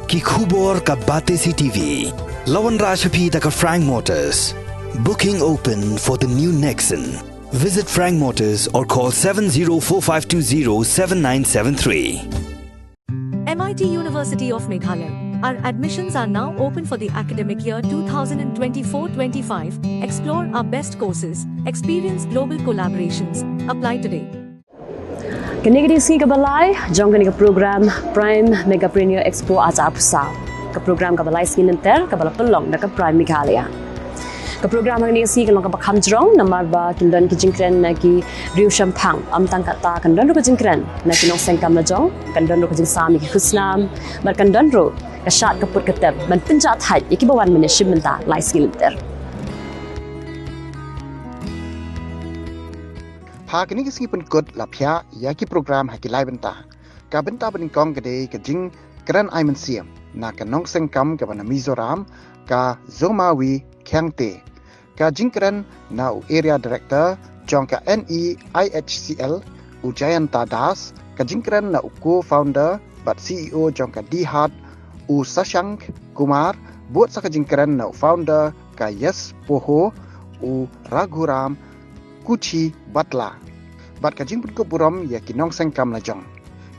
Ki khubor ka bate si TV. Lawan Rashaphi ka Frank Motors. Booking open for the new Nexon. Visit Frank Motors or call 7045207973. MIT University of Meghalaya. Our admissions are now open for the academic year 2024-25. Explore our best courses. Experience global collaborations. Apply today. Kanigdi si kabalay, jong kani program Prime Megapreneur Expo aja pusa. Ka program kabalay skin enter kabala pelong na ka Prime Meghalaya. Ka program ni si kalong ka bakhamjrong namar ba kindan ki jingkren na ki riu shampang amtang kata kandan ro ka jingkren na kinong Seng Lajong kandan ro ka jing sami ki khusnam mar kandan ro ka shat ka put kateb man pinjat hai iki bawan mene shimenta lai skin enter. Hak ini kisi penkut lapia ya ki program haki lai benta. Ka benta peningkong gede ke jing keren ai Mynsiem na ka Nongkren kam ka bana Mizoram ka Zomawi Kyangte. Ka jing keren na u area director jong ka NEIHCL Ujayanta Das ka jing keren na u co-founder but CEO jong ka Dihad u Sashank Kumar buat sa ka jing keren na u founder ka Yes Poho u Raghuram Kuchi Batla. Bat kajing pun kepuram ya kinong sengkam lajong.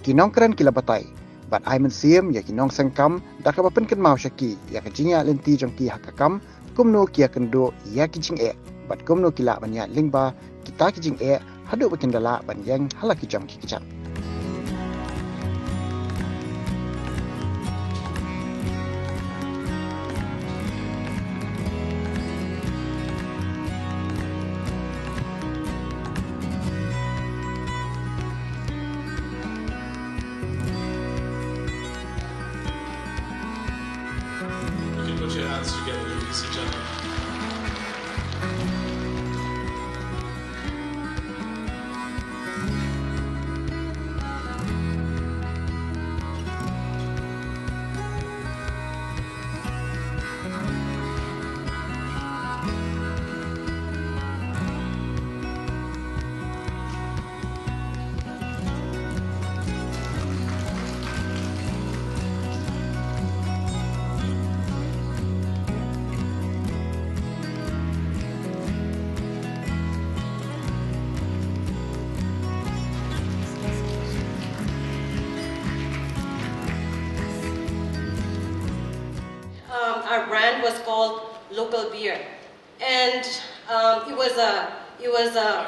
Kinong keren kila batai. Bat ai Mynsiem ya kinong sengkam dak kapapen ken mau syaki ya kajingya Lynti jong ki hakakam kumno kia kendo ya kijing bat kumno kila banya lingba kita kijing hadu bekendala banyang halaki jam ki kijang. Put your hands together, ladies and gentlemen. Our brand was called Local Beer, and it was a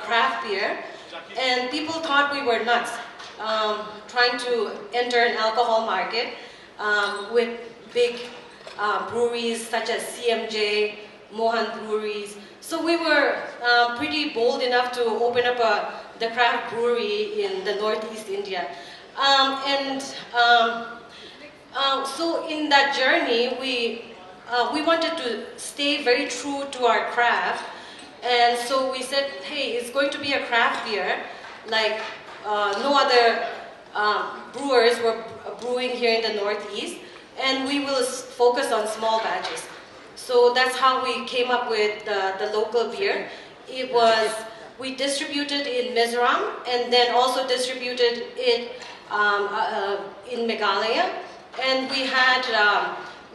craft beer, and people thought we were nuts, trying to enter an alcohol market with big breweries such as CMJ, Mohan breweries. So we were pretty bold enough to open up the craft brewery in the Northeast India, so in that journey, we wanted to stay very true to our craft, and so we said, hey, it's going to be a craft beer, like no other brewers were brewing here in the Northeast, and we will focus on small batches. So that's how we came up with the local beer. We distributed in Mizoram, and then also distributed it in Meghalaya. And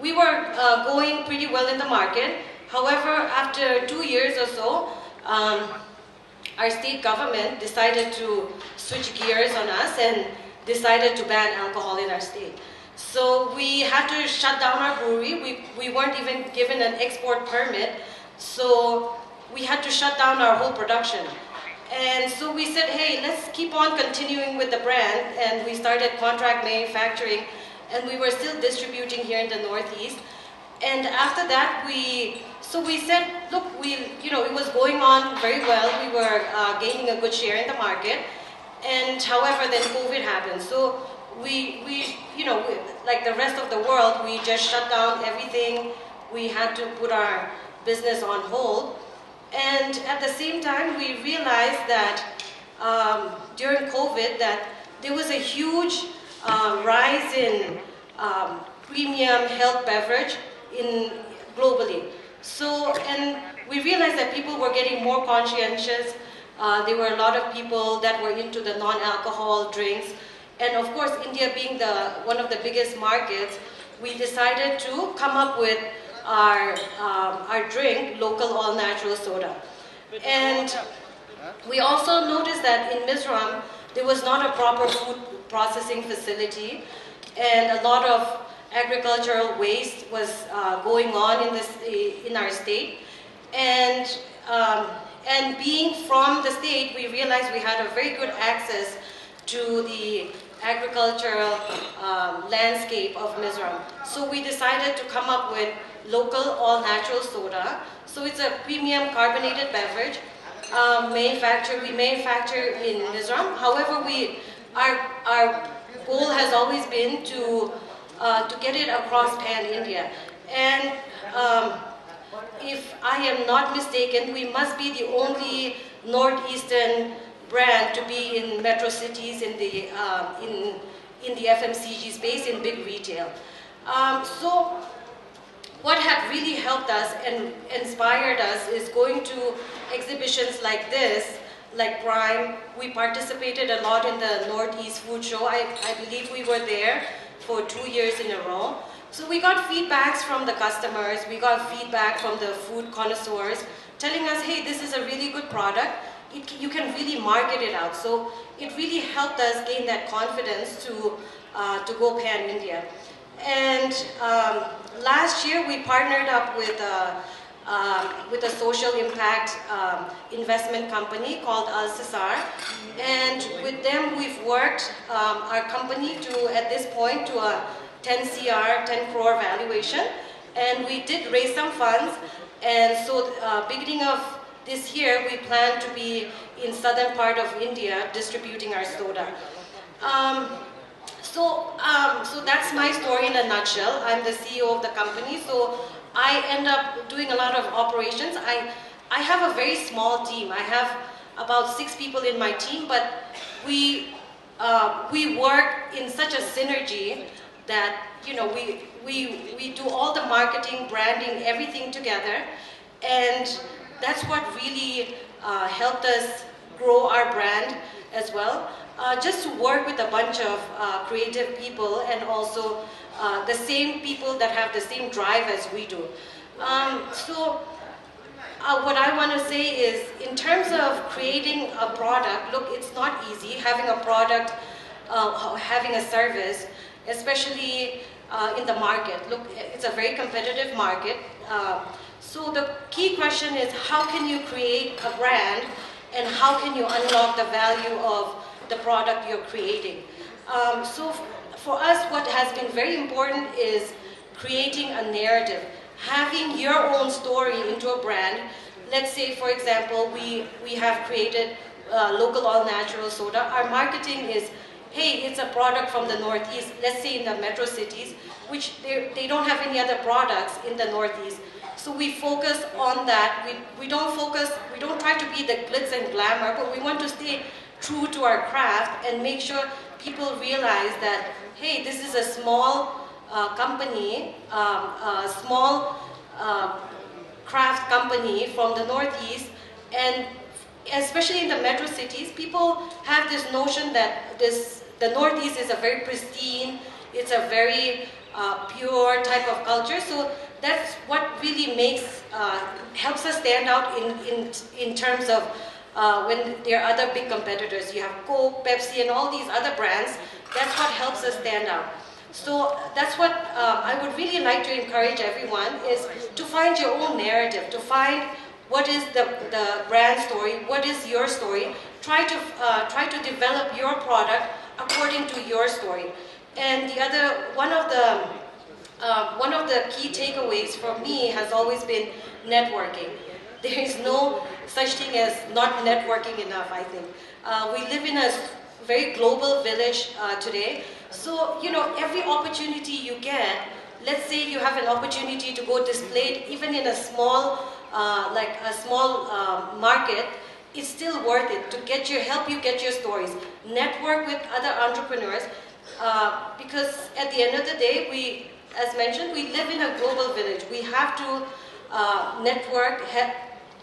we were going pretty well in the market. However, after 2 years or so, our state government decided to switch gears on us and decided to ban alcohol in our state. So we had to shut down our brewery. We weren't even given an export permit, so we had to shut down our whole production. And so we said, hey, let's keep on continuing with the brand, and we started contract manufacturing. And we were still distributing here in the Northeast. And after that, we said, look, it was going on very well. We were gaining a good share in the market. And however, then COVID happened. So we like the rest of the world, we just shut down everything. We had to put our business on hold. And at the same time, we realized that during COVID, that there was a huge rise in premium health beverage globally. So, and we realized that people were getting more conscientious. There were a lot of people that were into the non-alcohol drinks. And of course, India being one of the biggest markets, we decided to come up with our drink, local all-natural soda. And we also noticed that in Mizoram, there was not a proper food processing facility, and a lot of agricultural waste was going on in our state. And being from the state, we realized we had a very good access to the agricultural landscape of Mizoram. So we decided to come up with local all-natural soda. So it's a premium carbonated beverage. We manufacture in Mizoram. However, our goal has always been to get it across pan-India. And if I am not mistaken, we must be the only northeastern brand to be in metro cities in the FMCG space, in big retail. So what had really helped us and inspired us is going to exhibitions like this, like Prime. We participated a lot in the Northeast Food Show. I believe we were there for 2 years in a row. So we got feedbacks from the customers, we got feedback from the food connoisseurs, telling us, hey, this is a really good product. You can really market it out. So it really helped us gain that confidence to go pan-India. And last year we partnered up with a social impact investment company called Artisan, and with them we've worked our company to, at this point, to a 10 crore valuation, and we did raise some funds. And so beginning of this year we plan to be in southern part of India distributing our soda. So that's my story in a nutshell. I'm the CEO of the company, so I end up doing a lot of operations. I have a very small team. I have about 6 people in my team, but we work in such a synergy that, you know, we do all the marketing, branding, everything together, and that's what really helped us grow our brand as well. Just to work with a bunch of creative people, and also the same people that have the same drive as we do. What I want to say is, in terms of creating a product, look, it's not easy having a product, having a service, especially in the market. Look, it's a very competitive market. So the key question is, how can you create a brand, and how can you unlock the value of the product you're creating? So for us, what has been very important is creating a narrative, having your own story into a brand. Let's say, for example, we have created local all-natural soda. Our marketing is, hey, it's a product from the Northeast, let's say in the metro cities, which they don't have any other products in the Northeast. So we focus on that. We don't try to be the glitz and glamour, but we want to stay true to our craft and make sure people realize that, hey, this is a small company, a small craft company from the Northeast. And especially in the metro cities, people have this notion that the Northeast is a very pristine, it's a very pure type of culture. So that's what really helps us stand out in terms of when there are other big competitors. You have Coke, Pepsi, and all these other brands. That's what helps us stand out. So that's what I would really like to encourage everyone, is to find your own narrative, to find what is the brand story, what is your story. Try to develop your product according to your story. And one of the key takeaways for me has always been networking. There is no such thing as not networking enough, I think. We live in a very global village today. So, you know, every opportunity you get, let's say you have an opportunity to go display it, even in a small, market, it's still worth it to help you get your stories. Network with other entrepreneurs, because at the end of the day, as mentioned, we live in a global village. We have to network,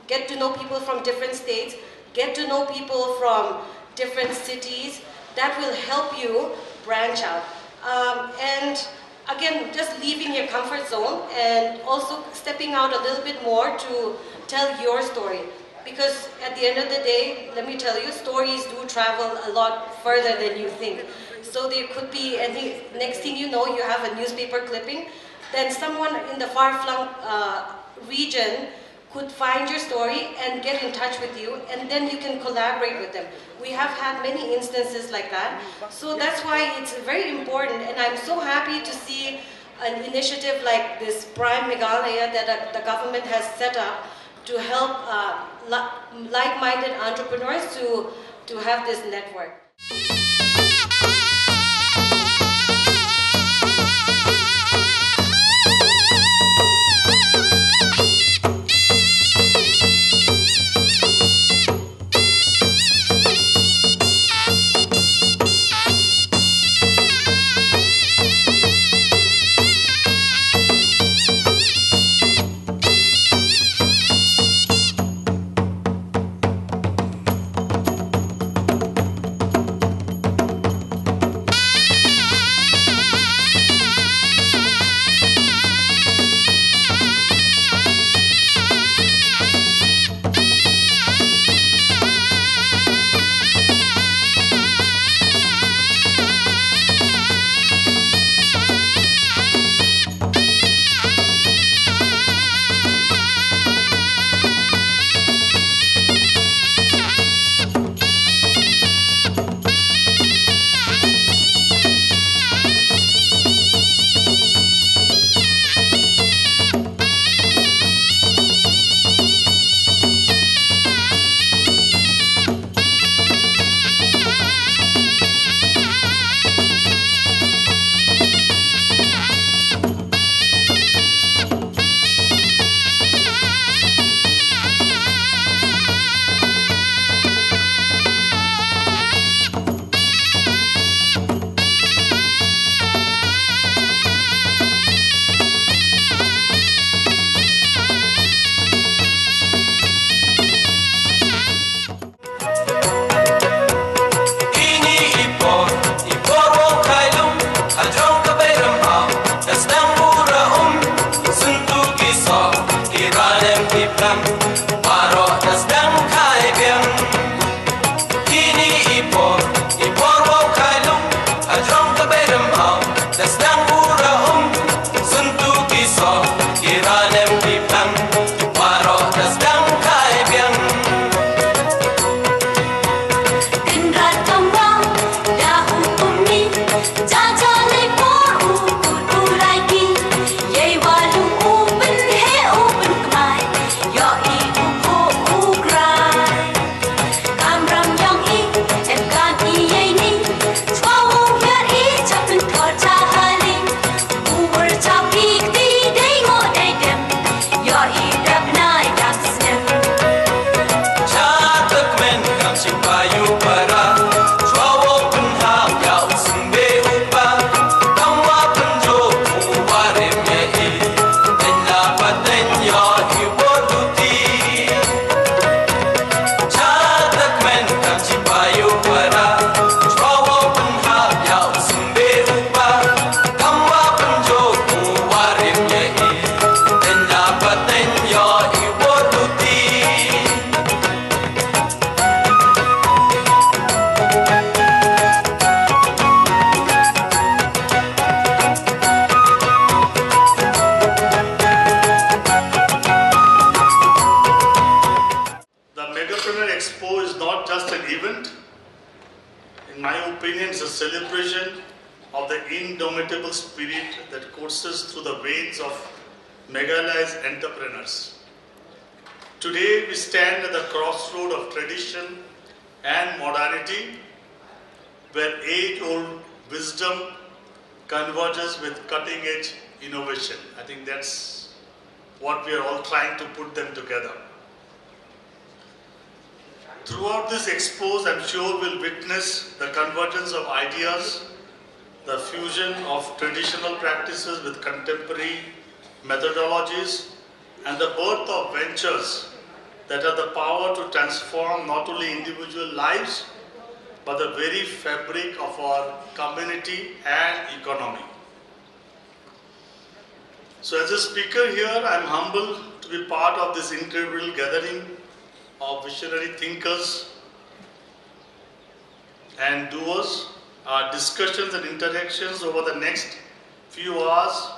get to know people from different states, get to know people from different cities. That will help you branch out. And again, just leaving your comfort zone and also stepping out a little bit more to tell your story. Because at the end of the day, let me tell you, stories do travel a lot further than you think. So there could be, next thing you know, you have a newspaper clipping, then someone in the far-flung region could find your story and get in touch with you, and then you can collaborate with them. We have had many instances like that. So that's why it's very important, and I'm so happy to see an initiative like this Prime Meghalaya that the government has set up to help like-minded entrepreneurs to have this network. Indomitable spirit that courses through the veins of Meghalaya's entrepreneurs. Today we stand at the crossroad of tradition and modernity, where age-old wisdom converges with cutting-edge innovation. I think that's what we are all trying to put them together. Throughout this expo, I'm sure we'll witness the convergence of ideas, the fusion of traditional practices with contemporary methodologies, and the birth of ventures that have the power to transform not only individual lives, but the very fabric of our community and economy. So as a speaker here, I am humbled to be part of this incredible gathering of visionary thinkers and doers. Our discussions and interactions over the next few hours,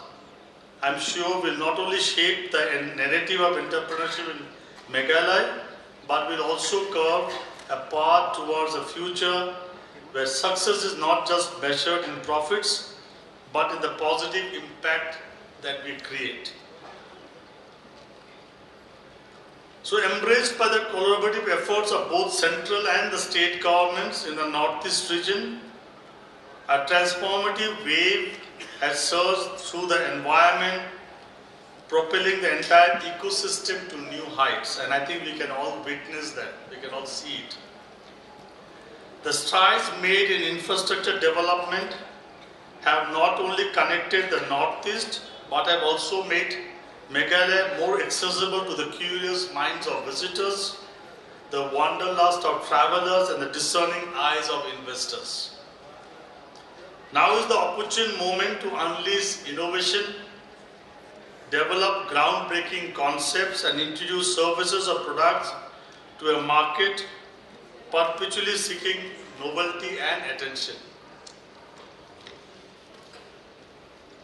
I'm sure, will not only shape the narrative of entrepreneurship in Meghalaya, but will also carve a path towards a future where success is not just measured in profits, but in the positive impact that we create. So embraced by the collaborative efforts of both central and the state governments in the Northeast region, a transformative wave has surged through the environment, propelling the entire ecosystem to new heights. And I think we can all witness that, we can all see it. The strides made in infrastructure development have not only connected the Northeast, but have also made Meghalaya more accessible to the curious minds of visitors, the wanderlust of travelers, and the discerning eyes of investors. Now is the opportune moment to unleash innovation, develop groundbreaking concepts, and introduce services or products to a market perpetually seeking novelty and attention.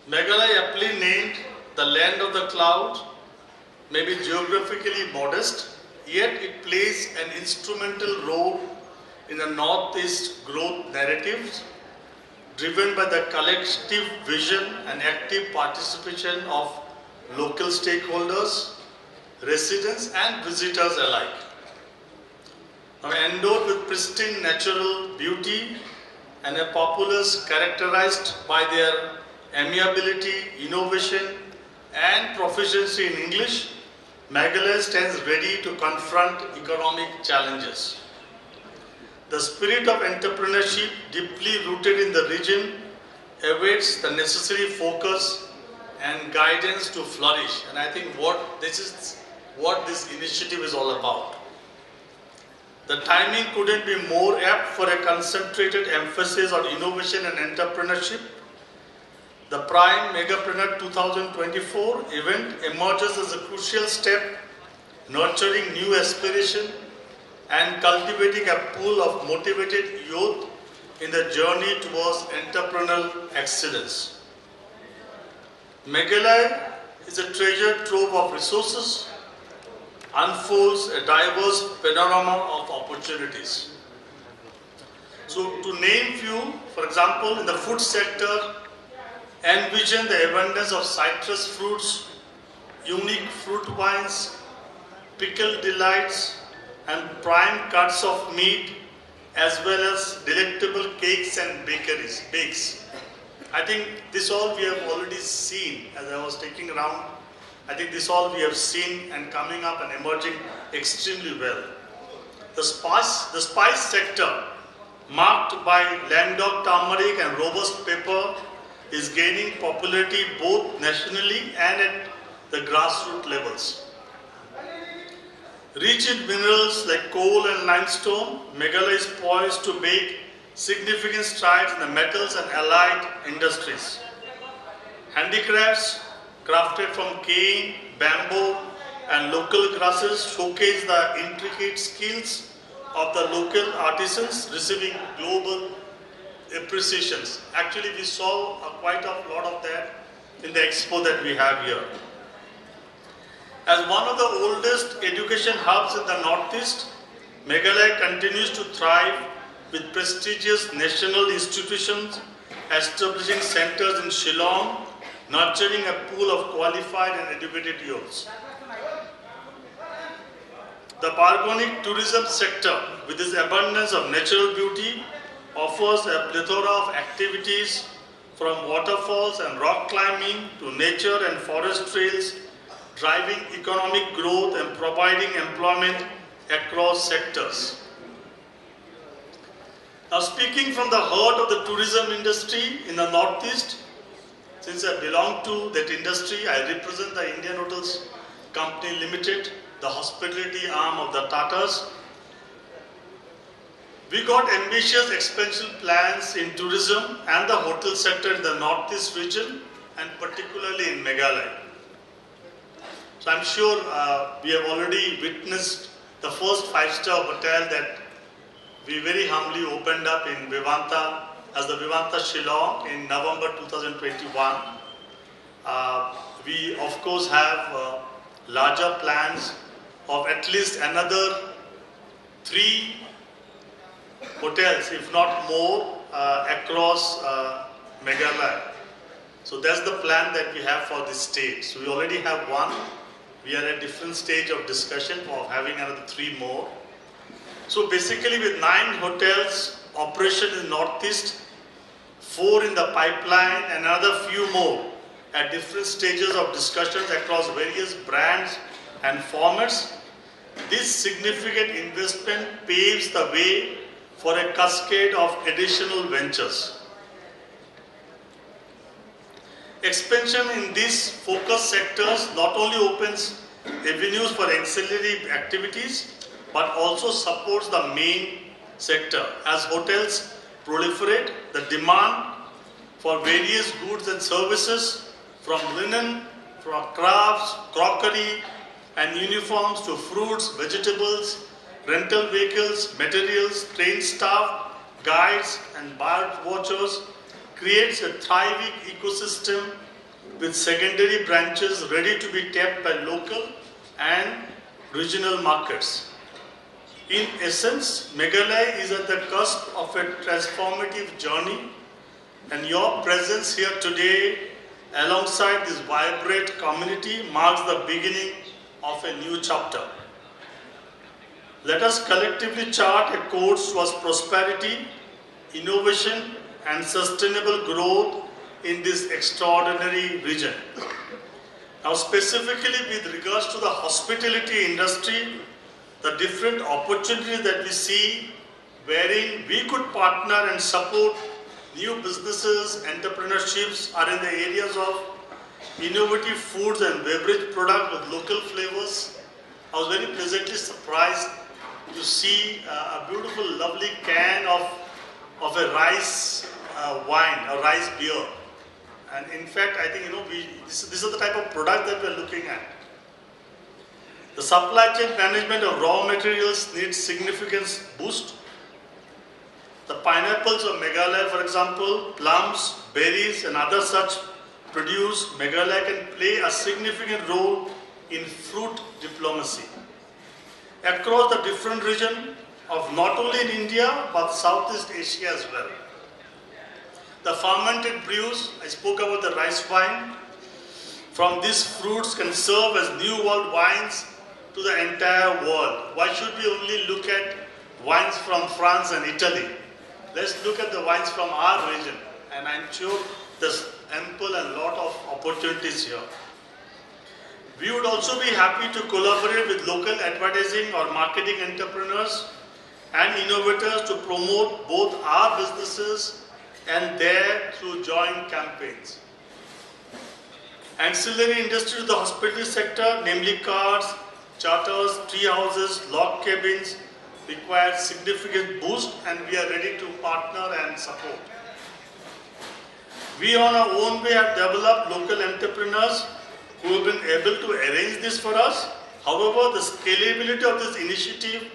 Meghalaya, aptly named the land of the cloud, may be geographically modest, yet it plays an instrumental role in the Northeast growth narratives, driven by the collective vision and active participation of local stakeholders, residents and visitors alike. Now, endowed with pristine natural beauty and a populace characterized by their amiability, innovation and proficiency in English, Meghalaya stands ready to confront economic challenges. The spirit of entrepreneurship, deeply rooted in the region, awaits the necessary focus and guidance to flourish. And I think this is what this initiative is all about. The timing couldn't be more apt for a concentrated emphasis on innovation and entrepreneurship. The Prime Megapreneur 2024 event emerges as a crucial step, nurturing new aspiration and cultivating a pool of motivated youth in the journey towards entrepreneurial excellence. Meghalaya is a treasure trove of resources, unfolds a diverse panorama of opportunities. So to name few, for example, in the food sector, envision the abundance of citrus fruits, unique fruit wines, pickled delights, and prime cuts of meat, as well as delectable cakes and bakes. I think this all we have already seen as I was taking around. I think this all we have seen and coming up and emerging extremely well. The spice sector, marked by landmark turmeric and robust pepper, is gaining popularity both nationally and at the grassroots levels. Rich in minerals like coal and limestone, Meghalaya is poised to make significant strides in the metals and allied industries. Handicrafts crafted from cane, bamboo and local grasses showcase the intricate skills of the local artisans, receiving global appreciations. Actually, we saw quite a lot of that in the expo that we have here. As one of the oldest education hubs in the Northeast, Meghalaya continues to thrive with prestigious national institutions, establishing centers in Shillong, nurturing a pool of qualified and educated youths. The Bargonic tourism sector, with its abundance of natural beauty, offers a plethora of activities from waterfalls and rock climbing to nature and forest trails, driving economic growth and providing employment across sectors. Now, speaking from the heart of the tourism industry in the Northeast, since I belong to that industry, I represent the Indian Hotels Company Limited, the hospitality arm of the Tatas. We got ambitious expansion plans in tourism and the hotel sector in the Northeast region, and particularly in Meghalaya. So I'm sure we have already witnessed the first 5-star hotel that we very humbly opened up in Vivanta as the Vivanta Shillong in November 2021. We of course have larger plans of at least another 3 hotels, if not more, across Meghalaya. So that's the plan that we have for this state. So we already have 1. We are at different stage of discussion of having another 3 more. So basically with 9 hotels operation in Northeast, 4 in the pipeline, and another few more at different stages of discussions across various brands and formats, this significant investment paves the way for a cascade of additional ventures. Expansion in these focus sectors not only opens avenues for ancillary activities, but also supports the main sector. As hotels proliferate, the demand for various goods and services, from linen, from crafts, crockery and uniforms to fruits, vegetables, rental vehicles, materials, trained staff, guides and bird watchers, creates a thriving ecosystem with secondary branches ready to be tapped by local and regional markets. In essence, Meghalaya is at the cusp of a transformative journey, and your presence here today alongside this vibrant community marks the beginning of a new chapter. Let us collectively chart a course towards prosperity, innovation and sustainable growth in this extraordinary region. Now specifically with regards to the hospitality industry, the different opportunities that we see wherein we could partner and support new businesses, entrepreneurships are in the areas of innovative foods and beverage products with local flavors. I was very pleasantly surprised to see a beautiful, lovely can of a rice wine, a rice beer. And in fact, I think, this is the type of product that we're looking at. The supply chain management of raw materials needs significant boost. The pineapples of Meghalaya, for example, plums, berries and other such produce, Meghalaya can play a significant role in fruit diplomacy. Across the different region of not only in India, but Southeast Asia as well. The fermented brews, I spoke about the rice wine, from these fruits can serve as new world wines to the entire world. Why should we only look at wines from France and Italy? Let's look at the wines from our region, and I'm sure there's ample and lot of opportunities here. We would also be happy to collaborate with local advertising or marketing entrepreneurs and innovators to promote both our businesses and their through joint campaigns. Ancillary industry to the hospitality sector, namely cars, charters, tree houses, log cabins, require significant boost, and we are ready to partner and support. We on our own way have developed local entrepreneurs who have been able to arrange this for us. However, the scalability of this initiative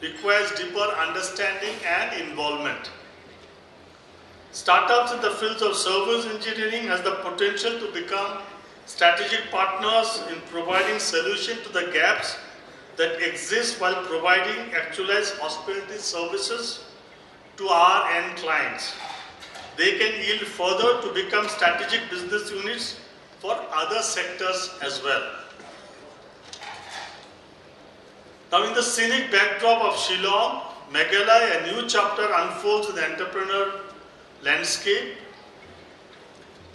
requires deeper understanding and involvement. Startups in the fields of service engineering has the potential to become strategic partners in providing solutions to the gaps that exist while providing actualized hospitality services to our end clients. They can yield further to become strategic business units for other sectors as well. Now, in the scenic backdrop of Shillong, Meghalaya, a new chapter unfolds in the entrepreneurial landscape.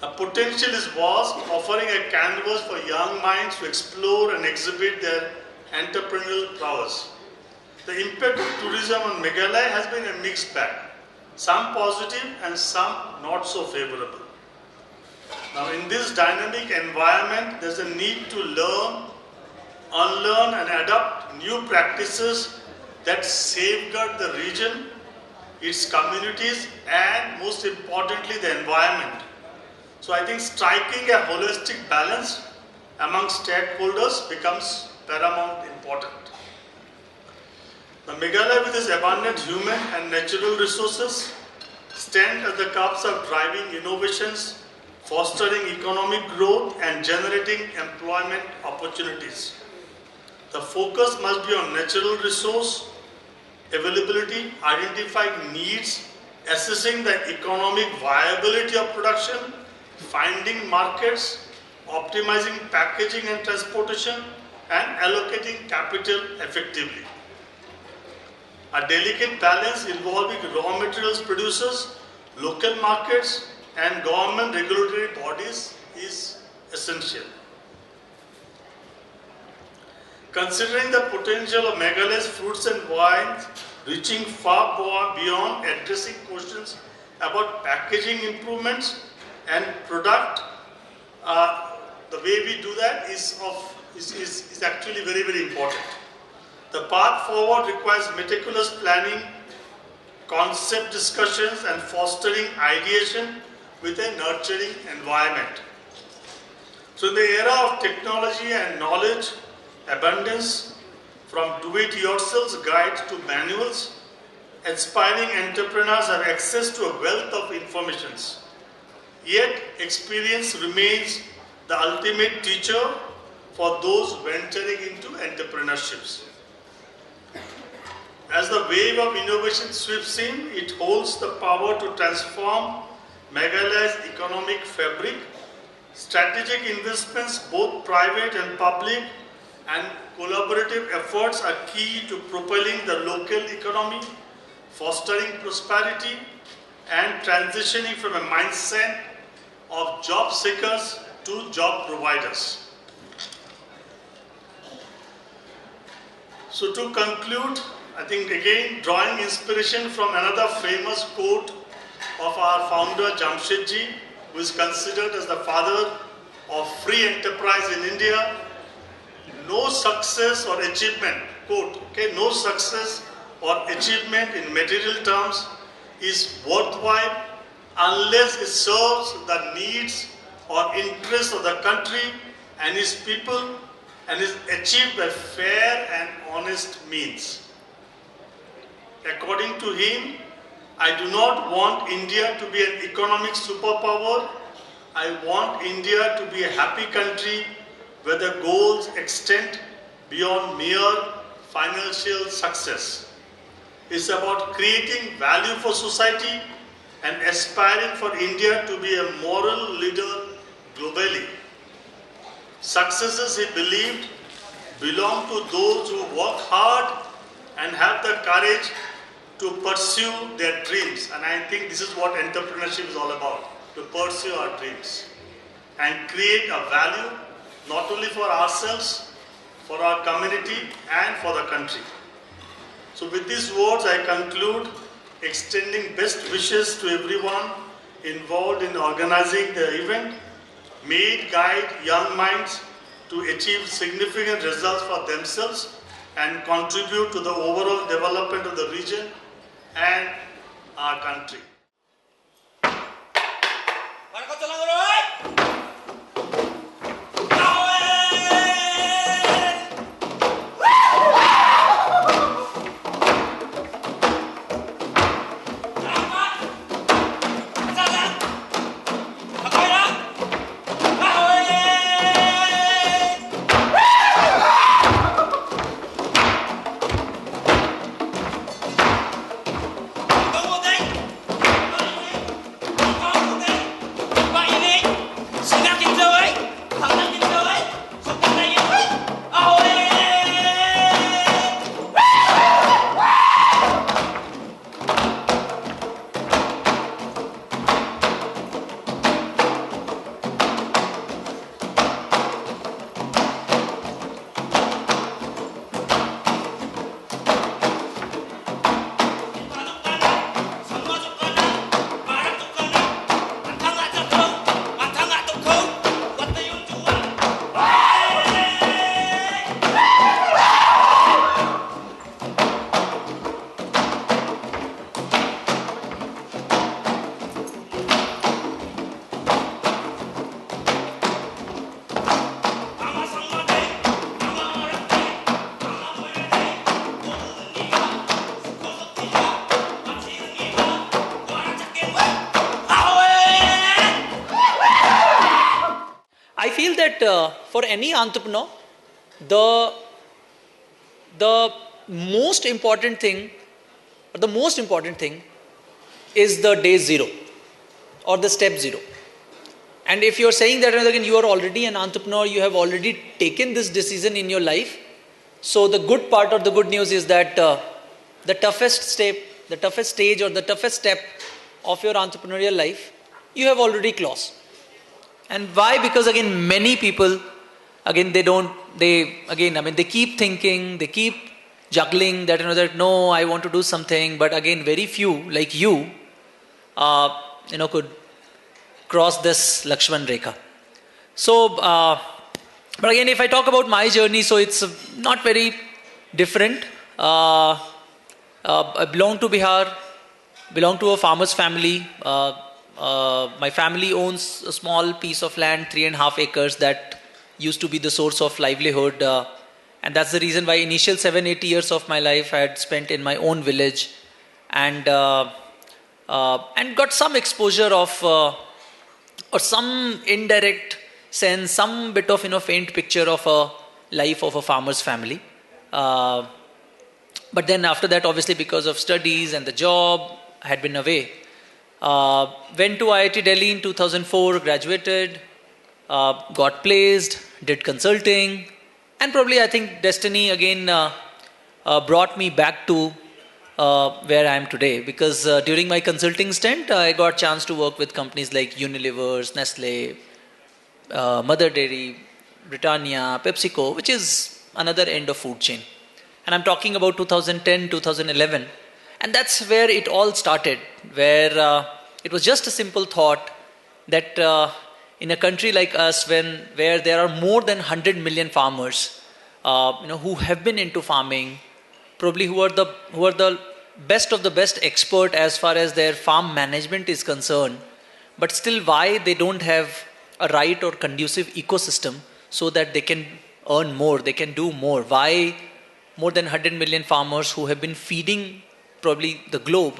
The potential is vast, offering a canvas for young minds to explore and exhibit their entrepreneurial prowess. The impact of tourism on Meghalaya has been a mixed bag, some positive and some not so favorable. Now, in this dynamic environment, there's a need to learn, unlearn and adopt new practices that safeguard the region, its communities and most importantly the environment. So I think striking a holistic balance among stakeholders becomes paramount important. The Meghalaya, with its abundant human and natural resources, stands at the cusp of driving innovations, fostering economic growth and generating employment opportunities. The focus must be on natural resource availability, identifying needs, assessing the economic viability of production, finding markets, optimizing packaging and transportation, and allocating capital effectively. A delicate balance involving raw materials producers, local markets, and government regulatory bodies is essential. Considering the potential of Meghalaya's fruits and wines reaching far beyond addressing questions about packaging improvements and product, the way we do that is actually very, very important. The path forward requires meticulous planning, concept discussions, and fostering ideation with a nurturing environment. So in the era of technology and knowledge abundance, from do-it-yourself guides to manuals, aspiring entrepreneurs have access to a wealth of information. Yet, experience remains the ultimate teacher for those venturing into entrepreneurships. As the wave of innovation sweeps in, it holds the power to transform Meghalaya's economic fabric. Strategic investments, both private and public, and collaborative efforts are key to propelling the local economy, fostering prosperity, and transitioning from a mindset of job seekers to job providers. So to conclude, I think again drawing inspiration from another famous quote of our founder Jamshedji, who is considered as the father of free enterprise in India, no success or achievement, quote, okay, no success or achievement in material terms is worthwhile unless it serves the needs or interests of the country and its people and is achieved by fair and honest means. According to him, I do not want India to be an economic superpower. I want India to be a happy country where the goals extend beyond mere financial success. It's about creating value for society and aspiring for India to be a moral leader globally. Successes, he believed, belong to those who work hard and have the courage to pursue their dreams. And I think this is what entrepreneurship is all about, to pursue our dreams and create a value not only for ourselves, for our community and for the country. So with these words I conclude, extending best wishes to everyone involved in organizing the event. May it guide young minds to achieve significant results for themselves and contribute to the overall development of the region and our country. I feel that for any entrepreneur, the most important thing, is the day zero or the step zero. And if you're saying that again, you are already an entrepreneur, you have already taken this decision in your life. So the good part or the good news is that the toughest stage or the toughest step of your entrepreneurial life, you have already crossed. And why? Because again, many people, again, they keep thinking, they keep juggling that, that no, I want to do something, but again, very few like you, could cross this Lakshman Rekha. So, but again, if I talk about my journey, so it's not very different. I belong to Bihar, belong to a farmer's family. My family owns a small piece of land, 3.5 acres, that used to be the source of livelihood. And that's the reason why initial 7-8 years of my life I had spent in my own village, and got some exposure of, or some indirect sense, some bit of faint picture of a life of a farmer's family. But then after that, obviously because of studies and the job, I had been away. Went to IIT Delhi in 2004, graduated, got placed, did consulting, and probably I think destiny again brought me back to where I am today, because during my consulting stint, I got a chance to work with companies like Unilever, Nestle, Mother Dairy, Britannia, PepsiCo, which is another end of food chain. And I'm talking about 2010, 2011. And that's where it all started, where it was just a simple thought that in a country like us, where there are more than 100 million farmers, who have been into farming, probably who are the best of the best expert as far as their farm management is concerned, but still why they don't have a right or conducive ecosystem so that they can earn more, they can do more. Why more than 100 million farmers who have been feeding probably the globe,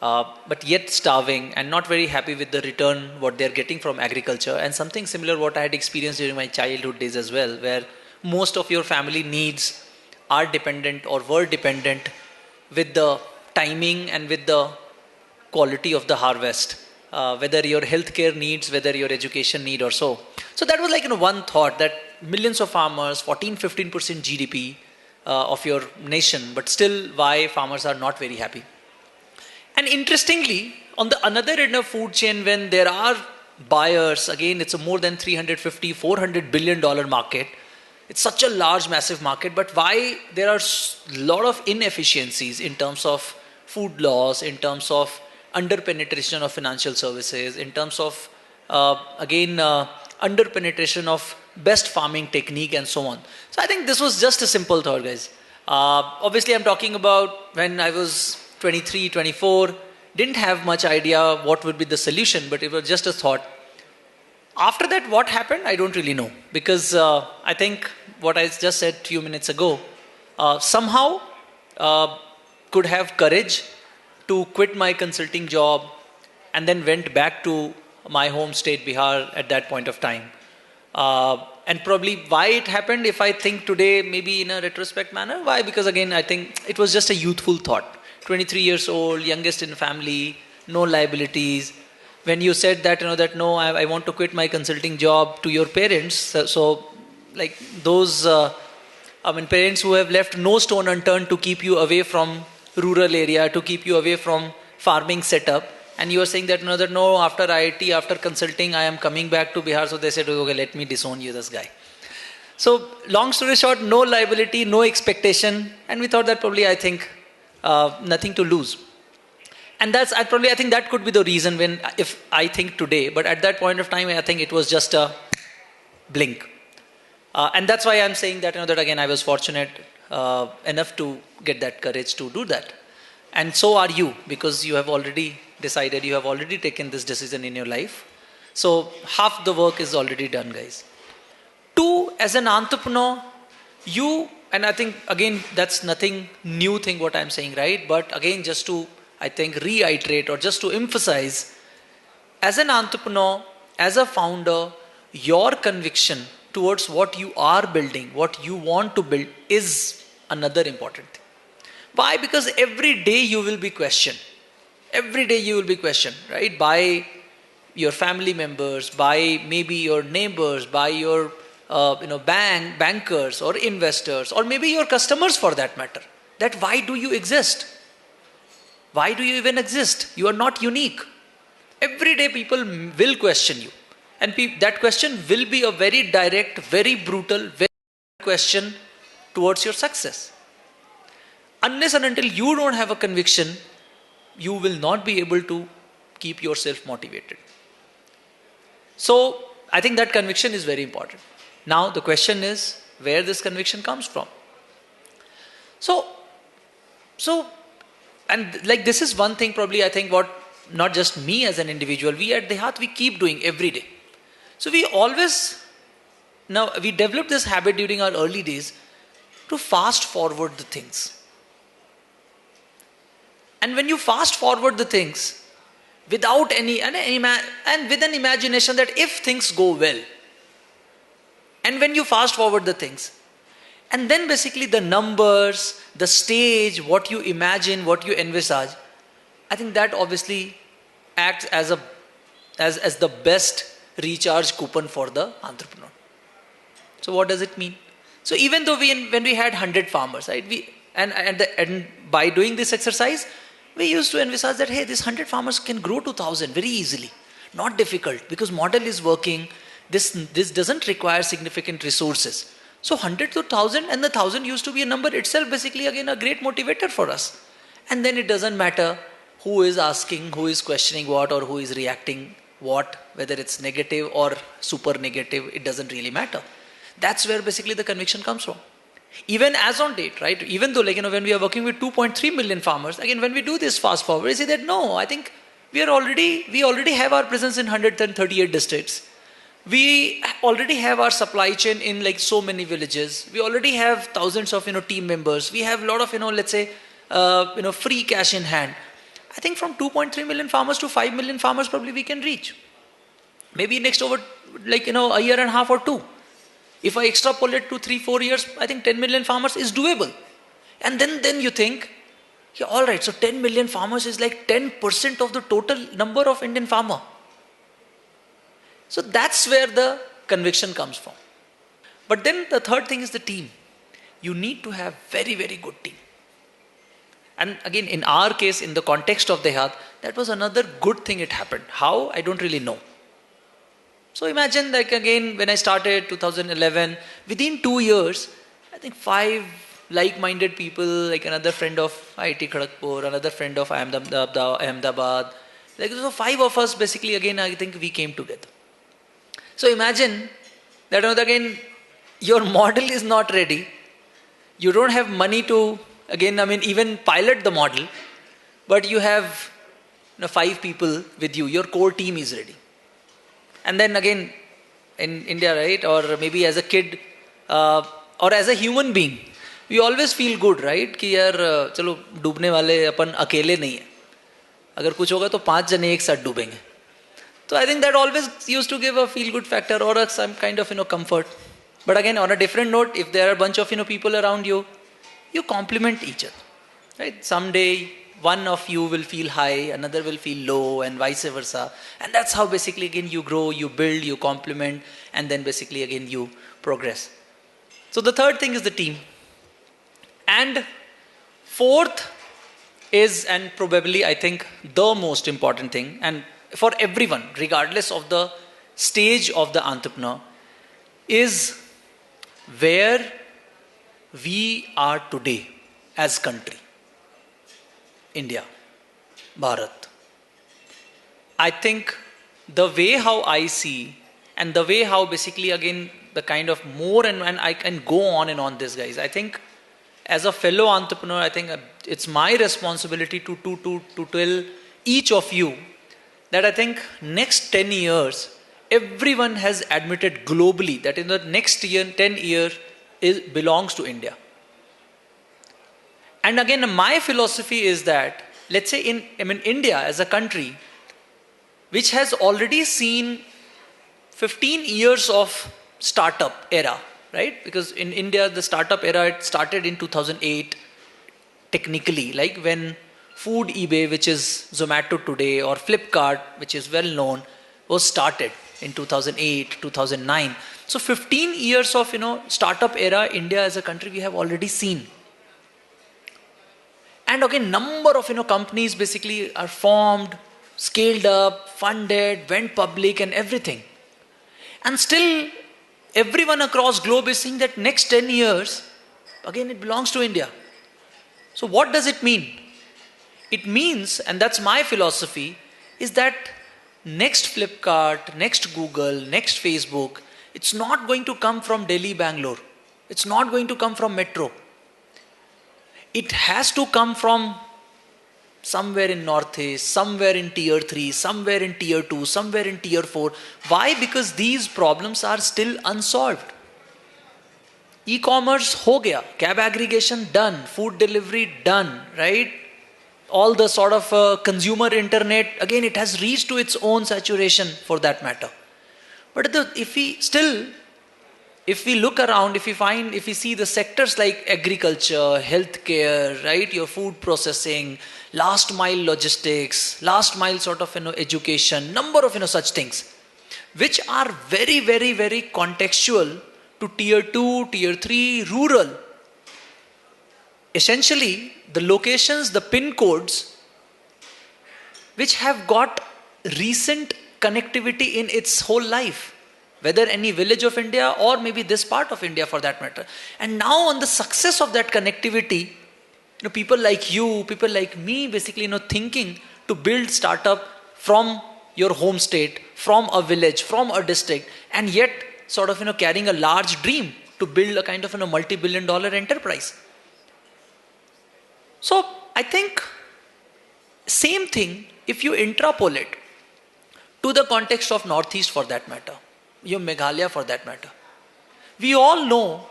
but yet starving and not very happy with the return what they're getting from agriculture. And something similar what I had experienced during my childhood days as well, where most of your family needs are dependent or were dependent with the timing and with the quality of the harvest, whether your healthcare needs, whether your education need or so. So that was like one thought, that millions of farmers, 14-15% GDP of your nation, but still why farmers are not very happy. And interestingly, on the another end of food chain, when there are buyers, again it's a more than $350-400 billion market. It's such a large, massive market, but why there are a lot of inefficiencies in terms of food laws, in terms of under-penetration of financial services, in terms of, under-penetration of best farming technique and so on. So I think this was just a simple thought, guys. Obviously, I'm talking about when I was 23, 24, didn't have much idea what would be the solution, but it was just a thought. After that, what happened, I don't really know, because I think what I just said a few minutes ago, somehow could have courage to quit my consulting job and then went back to my home state, Bihar, at that point of time. And probably why it happened, if I think today, maybe in a retrospect manner, why? Because again, I think it was just a youthful thought. 23 years old, youngest in family, no liabilities. When you said that, no, I want to quit my consulting job to your parents. So like those, parents who have left no stone unturned to keep you away from rural area, to keep you away from farming setup. And you are saying that, no, after IIT, after consulting, I am coming back to Bihar. So they said, okay, let me disown you, this guy. So long story short, no liability, no expectation. And we thought that probably, I think, nothing to lose. And I think that could be the reason if I think today, but at that point of time, I think it was just a blink. And that's why I'm saying that, that again, I was fortunate enough to get that courage to do that. And so are you, because you have already decided, you have already taken this decision in your life. So half the work is already done, guys. 2, as an entrepreneur, and I think, again, that's nothing new thing what I'm saying, right? But again, just to, I think, reiterate or just to emphasize, as an entrepreneur, as a founder, your conviction towards what you are building, what you want to build, is another important thing. Why? Because every day you will be questioned. Every day you will be questioned, right? By your family members, by maybe your neighbors, by your bankers or investors, or maybe your customers for that matter. That why do you exist? Why do you even exist? You are not unique. Every day people will question you. And that question will be a very direct, very brutal, very question towards your success. Unless and until you don't have a conviction, you will not be able to keep yourself motivated. So, I think that conviction is very important. Now, the question is where this conviction comes from. So, and like this is one thing probably I think what, not just me as an individual, we at Dehat, we keep doing every day. So we developed this habit during our early days to fast forward the things. And when you fast forward the things without and with an imagination that if things go well, and when you fast forward the things, and then basically the numbers, the stage, what you imagine, what you envisage, I think that obviously acts as the best recharge coupon for the entrepreneur. So what does it mean? So even though when we had 100 farmers, right, and by doing this exercise, we used to envisage that, hey, this 100 farmers can grow to 1,000 very easily. Not difficult, because model is working. This doesn't require significant resources. So 100 to 1,000, and the 1,000 used to be a number itself, basically again a great motivator for us. And then it doesn't matter who is asking, who is questioning what, or who is reacting what, whether it's negative or super negative, it doesn't really matter. That's where basically the conviction comes from. Even as on date, right? Even though when we are working with 2.3 million farmers, again, when we do this fast forward, we say that no, I think we already have our presence in 138 districts. We already have our supply chain in like so many villages. We already have thousands of team members. We have a lot of let's say free cash in hand. I think from 2.3 million farmers to 5 million farmers probably we can reach. Maybe next over a year and a half or two. If I extrapolate to 3-4 years, I think 10 million farmers is doable. And then you think, yeah, all right, so 10 million farmers is like 10% of the total number of Indian farmer. So that's where the conviction comes from. But then the third thing is the team. You need to have very, very good team. And again, in our case, in the context of Dehat, that was another good thing it happened. How? I don't really know. So imagine again, when I started 2011, within 2 years, I think 5 like-minded people, like another friend of IIT Kharagpur, another friend of Ahmedabad. So 5 of us basically again, I think we came together. So imagine that again, your model is not ready. You don't have money to, even pilot the model, but you have 5 people with you. Your core team is ready. And then again, in India, right, or maybe as a kid, or as a human being, we always feel good, right? कि यार चलो डूबने वाले अपन अकेले नहीं हैं. अगर कुछ होगा तो 5 जने एक साथ डूबेंगे. So I think that always used to give a feel-good factor or some kind of comfort. But again, on a different note, if there are a bunch of people around you, you complement each other, right? Someday one of you will feel high, another will feel low, and vice versa. And that's how basically again you grow, you build, you complement, and then basically again you progress. So the third thing is the team. And fourth is, and probably I think the most important thing, and for everyone, regardless of the stage of the entrepreneur, is where we are today as country. India, Bharat. I think the way how I see, and the way how basically again the kind of more and I can go on and on this, guys. I think as a fellow entrepreneur, I think it's my responsibility to tell each of you that I think next 10 years, everyone has admitted globally that in the next 10 years belongs to India. And again, my philosophy is that, let's say India as a country, which has already seen 15 years of startup era, right? Because in India, the startup era, it started in 2008, technically, like when food eBay, which is Zomato today, or Flipkart, which is well known, was started in 2008, 2009. So 15 years of, startup era, India as a country, we have already seen. And again, number of, companies basically are formed, scaled up, funded, went public and everything. And still, everyone across globe is saying that next 10 years, again, it belongs to India. So what does it mean? It means, and that's my philosophy, is that next Flipkart, next Google, next Facebook, it's not going to come from Delhi, Bangalore. It's not going to come from metro. It has to come from somewhere in Northeast, somewhere in Tier 3, somewhere in Tier 2, somewhere in Tier 4. Why? Because these problems are still unsolved. E-commerce ho gaya, cab aggregation done, food delivery done, right? All the sort of consumer internet, again, it has reached to its own saturation for that matter. But if we look around, if we see the sectors like agriculture, healthcare, right, your food processing, last mile logistics, last mile sort of, education, number of, such things, which are very, very, very contextual to Tier 2, Tier 3, rural. Essentially, the locations, the pin codes, which have got recent connectivity in its whole life, whether any village of India or maybe this part of India for that matter. And now on the success of that connectivity, people like you, people like me, basically, thinking to build startup from your home state, from a village, from a district, and yet sort of, carrying a large dream to build a kind of, multi-billion-dollar enterprise. So I think same thing if you interpolate to the context of Northeast for that matter, your Meghalaya for that matter. We all know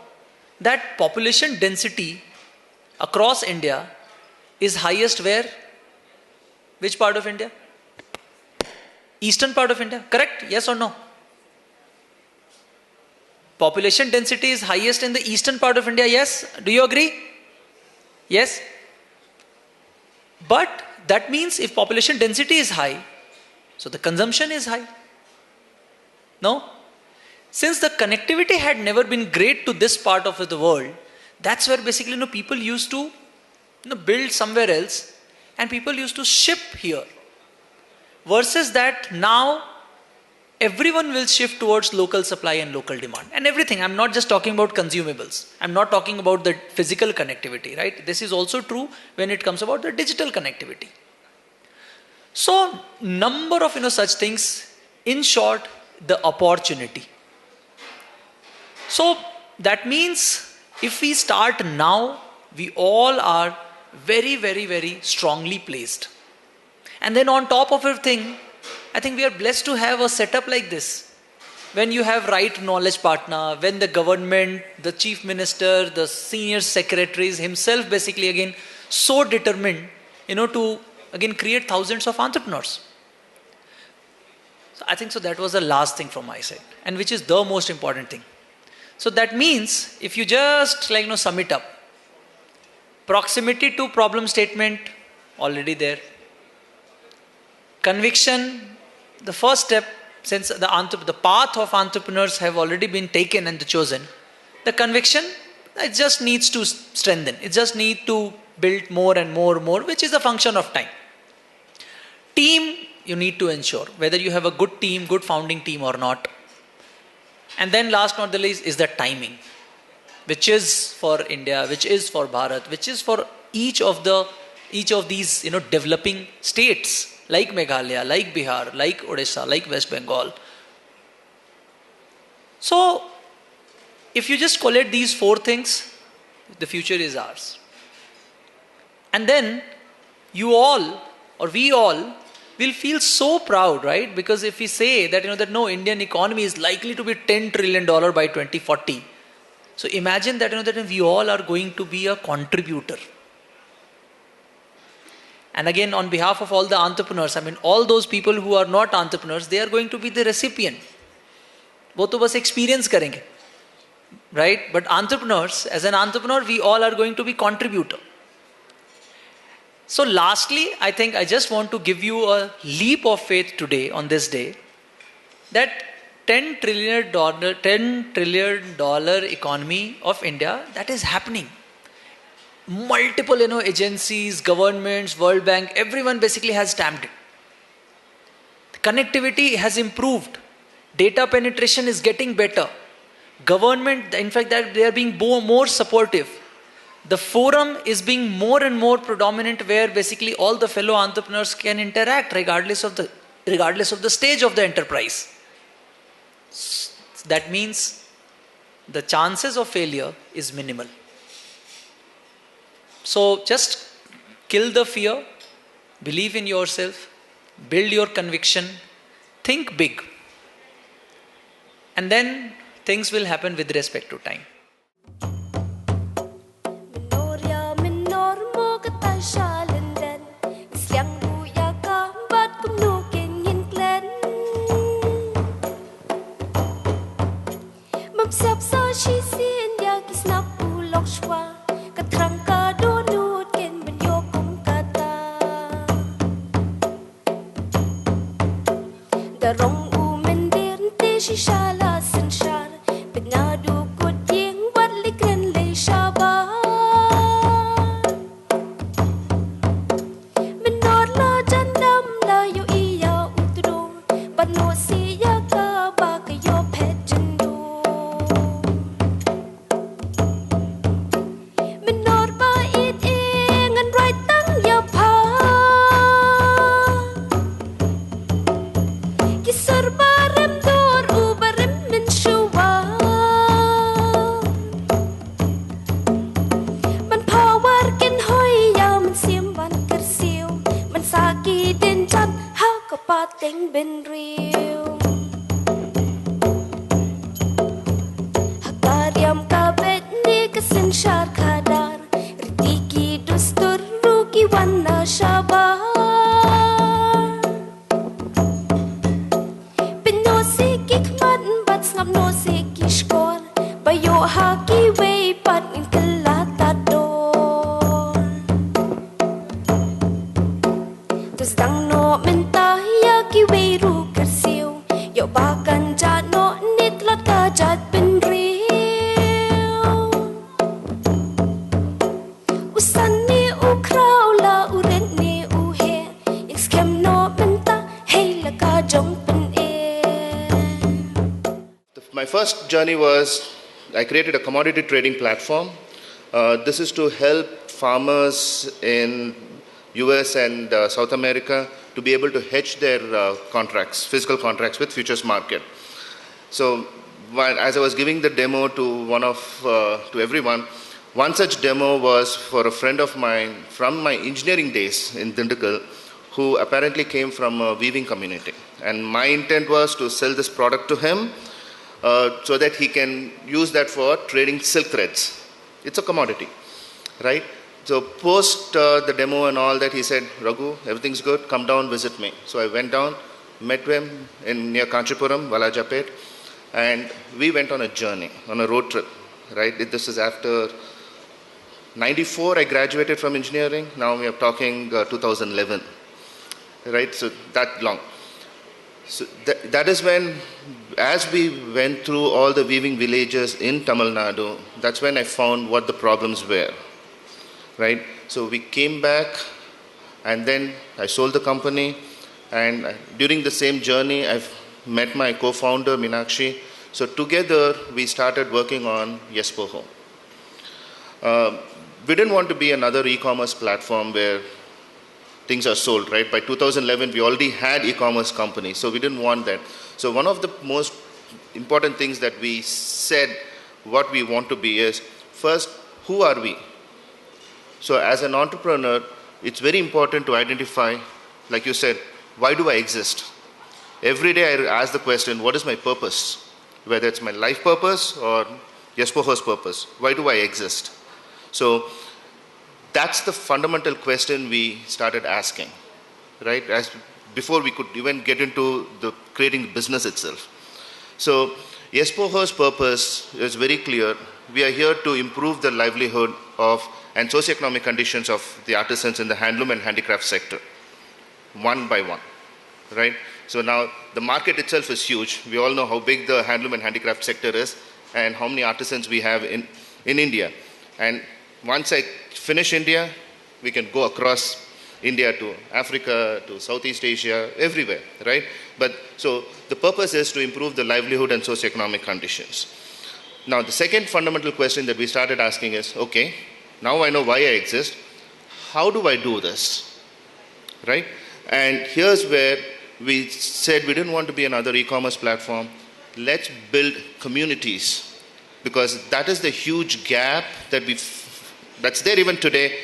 that population density across India is highest where? Which part of India? Eastern part of India, correct? Yes or no? Population density is highest in the eastern part of India, yes? Do you agree? Yes? But that means if population density is high, so the consumption is high. No? Since the connectivity had never been great to this part of the world, that's where basically people used to build somewhere else and people used to ship here. Versus that now everyone will shift towards local supply and local demand and everything. I'm not just talking about consumables. I'm not talking about the physical connectivity, right? This is also true when it comes about the digital connectivity. So number of such things, in short, the opportunity. So that means if we start now, we all are very, very, very strongly placed. And then on top of everything, I think we are blessed to have a setup like this. When you have right knowledge partner, when the government, the chief minister, the senior secretaries himself basically again so determined, to again create thousands of entrepreneurs. So I think so that was the last thing from my side, and which is the most important thing. So that means if you just sum it up, proximity to problem statement already there. Conviction, the first step, since the path of entrepreneurs have already been taken and chosen, the conviction, it just needs to strengthen. It just needs to build more and more and more, which is a function of time. Team, you need to ensure whether you have a good team, good founding team or not. And then last not the least is the timing, which is for India, which is for Bharat, which is for each of these developing states like Meghalaya, like Bihar, like Odisha, like West Bengal. So if you just collate these four things, the future is ours. And then you all or we all will feel so proud, right? Because if we say that that no, Indian economy is likely to be $10 trillion by 2040. So imagine that that we all are going to be a contributor. And again, on behalf of all the entrepreneurs, all those people who are not entrepreneurs, they are going to be the recipient. वो तो बस experience करेंगे, right? But entrepreneurs, as an entrepreneur, we all are going to be contributor. So lastly, I think I just want to give you a leap of faith today, on this day, that $10 trillion economy of India, that is happening. Multiple, agencies, governments, World Bank, everyone basically has stamped it. Connectivity has improved. Data penetration is getting better. Government, in fact, that they are being more supportive. The forum is being more and more predominant, where basically all the fellow entrepreneurs can interact regardless of the stage of the enterprise. That means the chances of failure is minimal. So just kill the fear, believe in yourself, build your conviction, think big, and then things will happen with respect to time. My first journey was, I created a commodity trading platform. This is to help farmers in US and South America to be able to hedge their contracts, physical contracts with futures market. So as I was giving the demo to everyone, one such demo was for a friend of mine from my engineering days in Dindigul, who apparently came from a weaving community. And my intent was to sell this product to him so that he can use that for trading silk threads. It's a commodity, right? So post the demo and all that, he said, Raghu, everything's good, come down, visit me. So I went down, met him near Kanchipuram, Valajapet, and we went on a journey, on a road trip, right? This is after 94, I graduated from engineering. Now we are talking 2011, right? So that long. So that is when, as we went through all the weaving villages in Tamil Nadu, that's when I found what the problems were, right? So we came back, and then I sold the company, and during the same journey, I've met my co-founder, Meenakshi. So together, we started working on YesPoho. We didn't want to be another e-commerce platform where things are sold, right? By 2011, we already had e-commerce companies, so we didn't want that. So one of the most important things that we said what we want to be is, first, who are we? So as an entrepreneur, it's very important to identify, like you said, why do I exist? Every day I ask the question, what is my purpose? Whether it's my life purpose or YesPoho's purpose, why do I exist? So that's the fundamental question we started asking, right? Before we could even get into creating the business itself. So Yespoho's purpose is very clear. We are here to improve the livelihood of and socioeconomic conditions of the artisans in the handloom and handicraft sector, one by one, right? So now the market itself is huge. We all know how big the handloom and handicraft sector is and how many artisans we have in India. And once I finish India, we can go across India to Africa, to Southeast Asia, everywhere, right? But so the purpose is to improve the livelihood and socioeconomic conditions. Now, the second fundamental question that we started asking is, okay, now I know why I exist. How do I do this, right? And here's where we said we didn't want to be another e-commerce platform. Let's build communities, because that is the huge gap that that's there even today.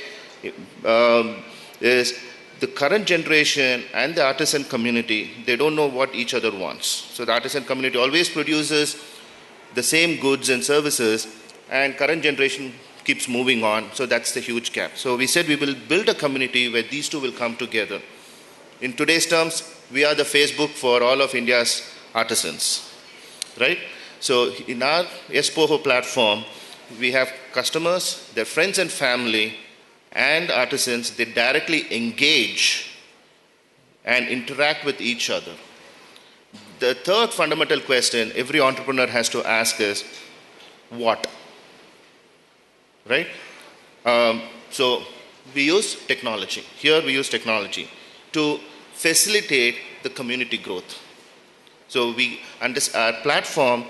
Is the current generation and the artisan community, they don't know what each other wants. So the artisan community always produces the same goods and services, and current generation keeps moving on. So that's the huge gap. So we said we will build a community where these two will come together. In today's terms, we are the Facebook for all of India's artisans, right? So in our Yespoho platform, we have customers, their friends and family, and artisans. They directly engage and interact with each other. The third fundamental question every entrepreneur has to ask is, what? Right? So we use technology. Here we use technology to facilitate the community growth. So our platform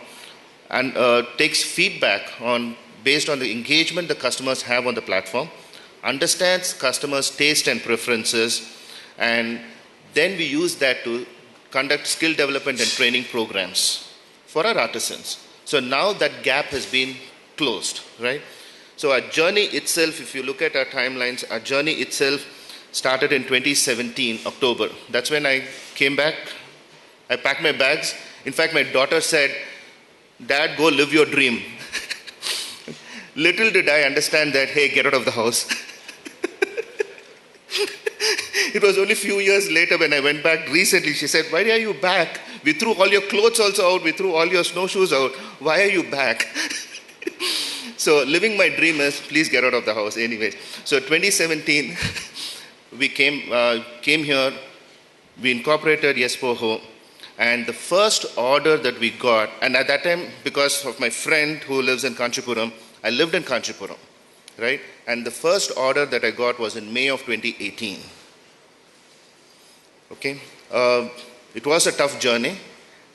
takes feedback based on the engagement the customers have on the platform, understands customers' taste and preferences, and then we use that to conduct skill development and training programs for our artisans. So now that gap has been closed, right? So our journey itself, if you look at our timelines, our journey itself started in 2017, October. That's when I came back. I packed my bags. In fact, my daughter said, "Dad, go live your dream." Little did I understand that, hey, get out of the house. It was only a few years later when I went back recently, she said, "Why are you back? We threw all your clothes also out. We threw all your snowshoes out. Why are you back?" So living my dream is, please get out of the house. Anyways, so 2017, we came here, we incorporated Yespoho, and the first order that we got, and at that time, because of my friend who lives in Kanchipuram, I lived in Kanchipuram, right? And the first order that I got was in May of 2018. Okay? It was a tough journey.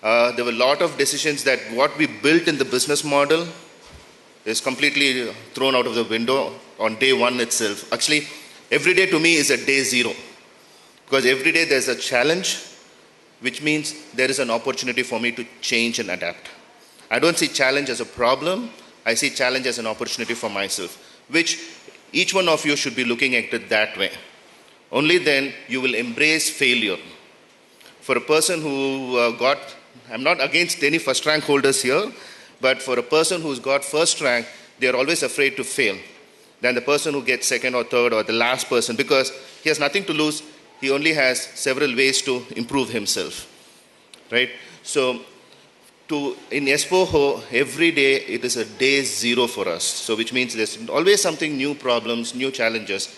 There were a lot of decisions that what we built in the business model is completely thrown out of the window on day one itself. Actually, every day to me is a day zero. Because every day there's a challenge, which means there is an opportunity for me to change and adapt. I don't see challenge as a problem. I see challenge as an opportunity for myself, which each one of you should be looking at it that way. Only then you will embrace failure. For a person who I'm not against any first rank holders here, but for a person who's got first rank, they're always afraid to fail than the person who gets second or third or the last person, because he has nothing to lose. He only has several ways to improve himself, right? So in Yespoho, every day it is a day zero for us. So which means there's always something, new problems, new challenges.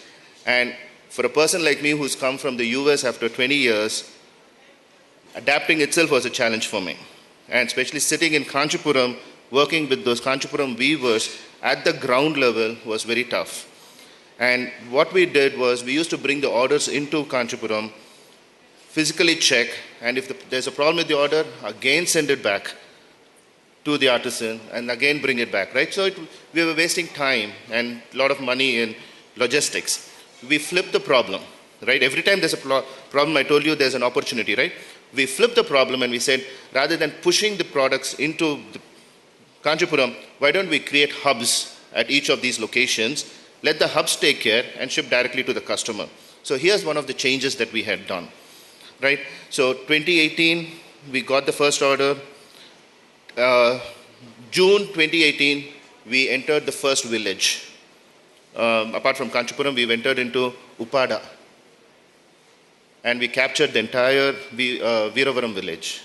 And for a person like me who's come from the US after 20 years, adapting itself was a challenge for me. And especially sitting in Kanchipuram, working with those Kanchipuram weavers at the ground level was very tough. And what we did was we used to bring the orders into Kanchipuram, physically check, and if there's a problem with the order, again send it back to the artisan and again bring it back, right? So we were wasting time and a lot of money in logistics. We flipped the problem, right? Every time there's a problem, I told you there's an opportunity, right? We flipped the problem and we said, rather than pushing the products into the Kanchipuram, why don't we create hubs at each of these locations, let the hubs take care and ship directly to the customer. So here's one of the changes that we had done, right? So 2018, we got the first order. June 2018, we entered the first village. Apart from Kanchipuram, we entered into Upada. And we captured the entire Veeravaram village.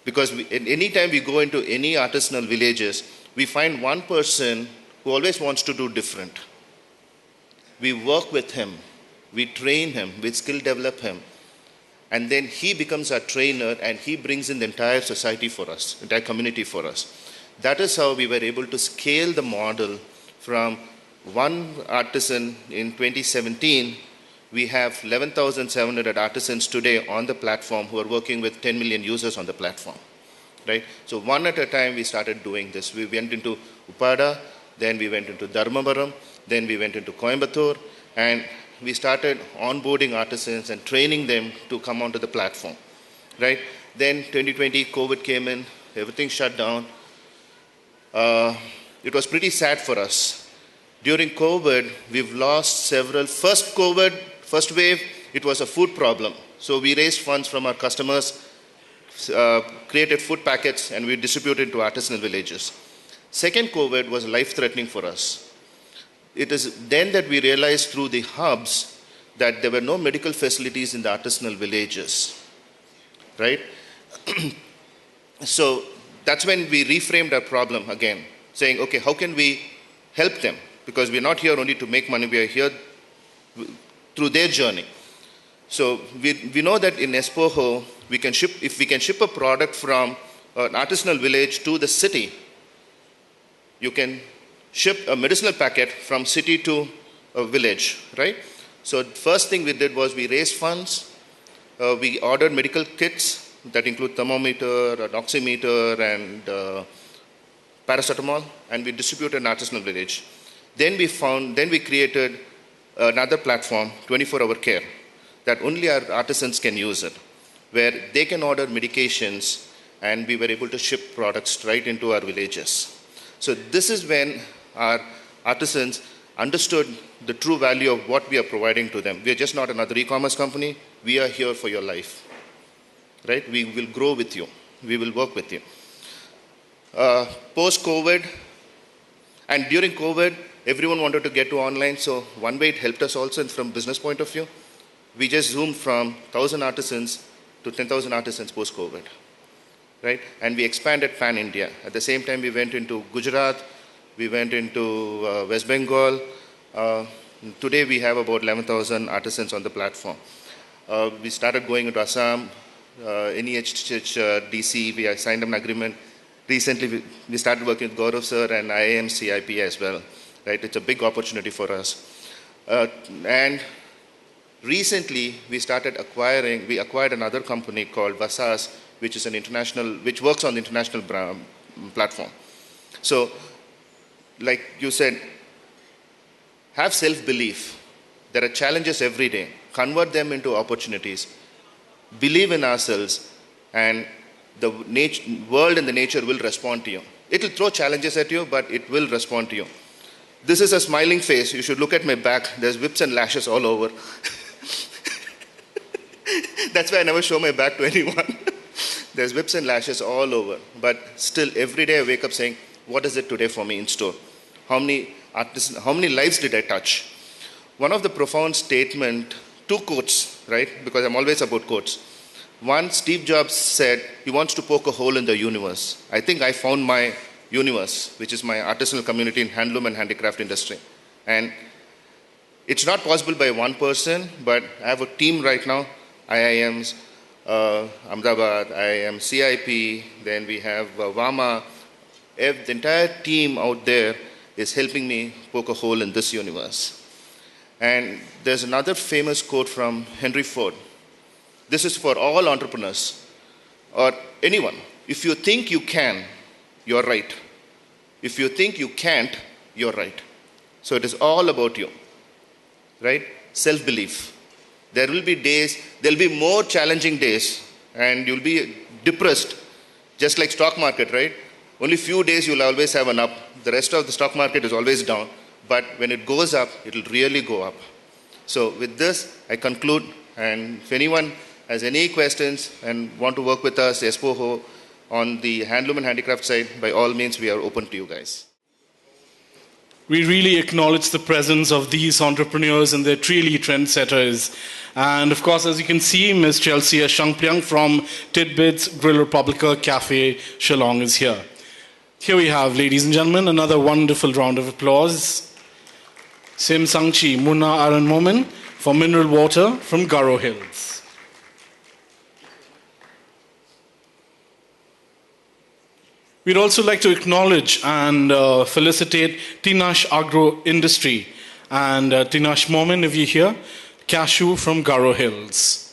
Because any time we go into any artisanal villages, we find one person who always wants to do different. We work with him, we train him, we skill develop him, and then he becomes our trainer and he brings in the entire society for us, entire community for us. That is how we were able to scale the model from one artisan in 2017. We have 11,700 artisans today on the platform who are working with 10 million users on the platform, right? So one at a time we started doing this. We went into Upada, then we went into Dharmabaram, then we went into Coimbatore, and we started onboarding artisans and training them to come onto the platform, right? Then 2020, COVID came in, everything shut down. It was pretty sad for us. During COVID, we've lost several. First wave, it was a food problem. So we raised funds from our customers, created food packets, and we distributed to artisanal villages. Second COVID was life-threatening for us. It is then that we realized through the hubs that there were no medical facilities in the artisanal villages, right? So that's when we reframed our problem again, saying, okay, how can we help them? Because we're not here only to make money, we are here through their journey. So we know that in Espoho, if we can ship a product from an artisanal village to the city, you can ship a medicinal packet from city to a village, right? So first thing we did was we raised funds. We ordered medical kits that include thermometer, an oximeter, and paracetamol, and we distributed an artisanal village. Then we created another platform, 24-hour care, that only our artisans can use it, where they can order medications, and we were able to ship products right into our villages. So this is when our artisans understood the true value of what we are providing to them. We are just not another e-commerce company. We are here for your life, right? We will grow with you. We will work with you. Post-COVID, and during COVID, everyone wanted to get to online. So one way it helped us also from business point of view. We just zoomed from 1,000 artisans to 10,000 artisans post-COVID, right? And we expanded pan-India. At the same time, we went into Gujarat, we went into West Bengal. Today, we have about 11,000 artisans on the platform. We started going into Assam, NEH, DC, we signed an agreement. Recently, we started working with Gaurav sir and IIM CIP as well, right? It's a big opportunity for us. And recently, we acquired another company called Vasas, which is which works on the international platform. So, like you said, have self-belief. There are challenges every day. Convert them into opportunities. Believe in ourselves, and the world and the nature will respond to you. It will throw challenges at you, but it will respond to you. This is a smiling face. You should look at my back. There's whips and lashes all over. That's why I never show my back to anyone. There's whips and lashes all over. But still, every day I wake up saying, what is it today for me in store? How many lives did I touch? One of the profound statement, two quotes, right? Because I'm always about quotes. One, Steve Jobs said he wants to poke a hole in the universe. I think I found my universe, which is my artisanal community in handloom and handicraft industry. And it's not possible by one person, but I have a team right now, IIMs, Ahmedabad, IIM, CIP, then we have VAMA. The entire team out there is helping me poke a hole in this universe. And there's another famous quote from Henry Ford. This is for all entrepreneurs or anyone. If you think you can, you're right. If you think you can't, you're right. So it is all about you, right? Self-belief. There will be days, there'll be more challenging days, and you'll be depressed, just like stock market, right? Only few days you'll always have an up. The rest of the stock market is always down. But when it goes up, it'll really go up. So with this, I conclude. And if anyone has any questions and want to work with us, Espoho, on the handloom and handicraft side, by all means, we are open to you guys. We really acknowledge the presence of these entrepreneurs, and they're truly trendsetters. And of course, as you can see, Miss Chelsea Shangplyang from Tidbits Grill Republica Cafe, Shillong is here. Here we have, ladies and gentlemen, another wonderful round of applause. Sim Sangchi Munna Aran Momen for mineral water from Garo Hills. We'd also like to acknowledge and felicitate Tinash Agro Industry and Tinash Momen, if you're here, Cashew from Garo Hills.